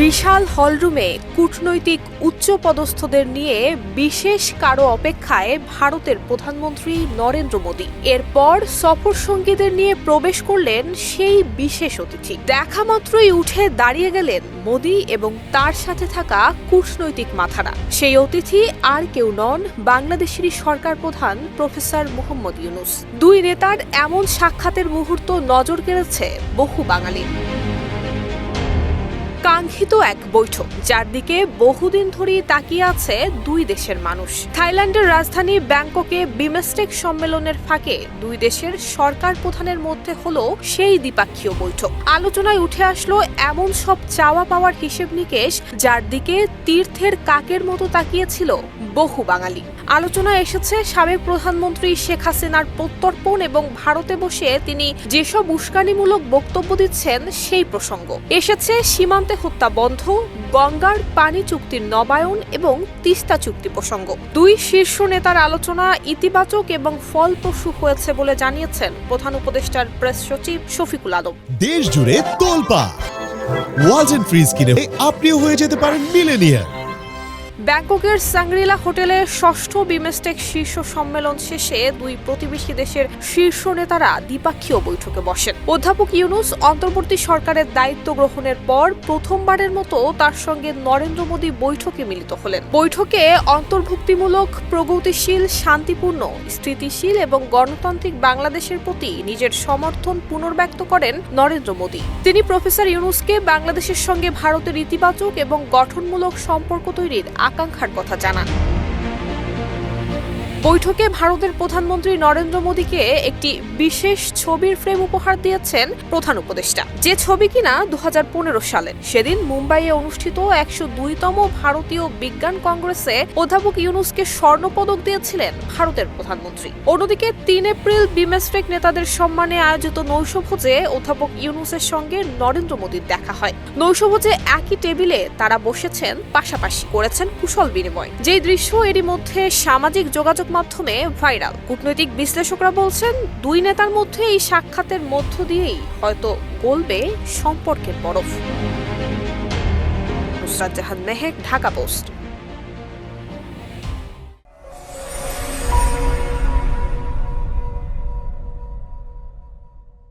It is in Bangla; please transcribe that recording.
বিশাল হলরুমে কূটনৈতিক উচ্চপদস্থদের নিয়ে বিশেষ কারো অপেক্ষায় ভারতের প্রধানমন্ত্রী নরেন্দ্র মোদী। এরপর সফর সঙ্গীদের নিয়ে প্রবেশ করলেন সেই বিশেষ অতিথি। দেখা মাত্রই উঠে দাঁড়িয়ে গেলেন মোদী এবং তার সাথে থাকা কূটনৈতিক মাথারা। সেই অতিথি আর কেউ নন, বাংলাদেশেরই সরকার প্রধান প্রফেসর মোহাম্মদ ইউনূস। দুই নেতার এমন সাক্ষাতের মুহূর্ত নজর কেড়েছে বহু বাঙালির। কাঙ্ক্ষিত এক বৈঠক, যার দিকে বহুদিন ধরেই তাকিয়ে আছে দুই দেশের মানুষ। থাইল্যান্ডের রাজধানী ব্যাংককে বিমস্টেক সম্মেলনের ফাঁকে দুই দেশের সরকার প্রধানের মধ্যে হলো সেই দ্বিপাক্ষীয় বৈঠক। আলোচনায় উঠে আসলো এমন সব চাওয়া পাওয়ার হিসেব নিকেশ, যার দিকে তীর্থের কাকের মতো তাকিয়েছিল বহু বাঙালি। আলোচনায় এসেছে সাবেক প্রধানমন্ত্রী শেখ হাসিনার প্রত্যর্পণ এবং ভারতে বসে তিনি যেসব উস্কানিমূলক বক্তব্য দিচ্ছেন সেই প্রসঙ্গ। এসেছে সীমান্তে হত্যা বন্ধ, গঙ্গার পানি চুক্তির নবায়ন এবং তিস্তা চুক্তি প্রসঙ্গ। দুই শীর্ষ নেতার আলোচনা ইতিবাচক এবং ফলপ্রসূ হয়েছে বলে জানিয়েছেন প্রধান উপদেষ্টার প্রেস সচিব শফিকুল আলম। দেশ জুড়ে তোলপাড় ওয়ালজ এন্ড ফ্রিজ কিনে আপনিও হয়ে যেতে পারেন মিলেনিয়ার। ব্যাংককের সাংগ্রিলা হোটেলে ষষ্ঠ বিমস্টেক শীর্ষ সম্মেলন শেষে দুই প্রতিবেশী দেশের শীর্ষ নেতারা দ্বিপাক্ষীয় বৈঠকে বসেন। অধ্যাপক ইউনূস অন্তর্বর্তী সরকারের দায়িত্ব গ্রহণের পর প্রথমবারের মতো তার সঙ্গে নরেন্দ্র মোদী বৈঠকে মিলিত হলেন। বৈঠকে অন্তর্ভুক্তিমূলক, প্রগতিশীল, শান্তিপূর্ণ, স্থিতিশীল এবং গণতান্ত্রিক বাংলাদেশের প্রতি নিজের সমর্থন পুনর্ব্যক্ত করেন নরেন্দ্র মোদী। তিনি প্রফেসর ইউনূসকে বাংলাদেশের সঙ্গে ভারতের ইতিবাচক এবং গঠনমূলক সম্পর্ক তৈরির আকাঙ্ক্ষার কথা জানান। বৈঠকে ভারতের প্রধানমন্ত্রী নরেন্দ্র মোদীকে একটি বিশেষ ছবির ফ্রেম উপহার দিয়েছেন প্রধান উপদেষ্টা, যে ছবি কিনা 2015 সালের। সেদিন মুম্বাইয়ে অনুষ্ঠিত 102তম ভারতীয় বিজ্ঞান কংগ্রেসে অধ্যাপক ইউনূসকে স্বর্ণপদক দিয়েছিলেন ভারতের প্রধানমন্ত্রী। অন্যদিকে 3 এপ্রিল বিমস্টেক নেতাদের সম্মানে আয়োজিত নৈশভোজে অধ্যাপক ইউনূসের সঙ্গে নরেন্দ্র মোদীর দেখা হয়। নৈশভোজে একই টেবিলে তারা বসেছেন, পাশাপাশি করেছেন কুশল বিনিময়। যেই দৃশ্য এরই মধ্যে সামাজিক যোগাযোগ মাধ্যমে ভাইরাল। কূটনৈতিক বিশ্লেষকরা বলছেন, দুই নেতার মধ্যে এই সাক্ষাতের মধ্য দিয়েই হয়তো গলবে সম্পর্কের বরফ। নুসরাত জাহান মেহেক, ঢাকা পোস্ট।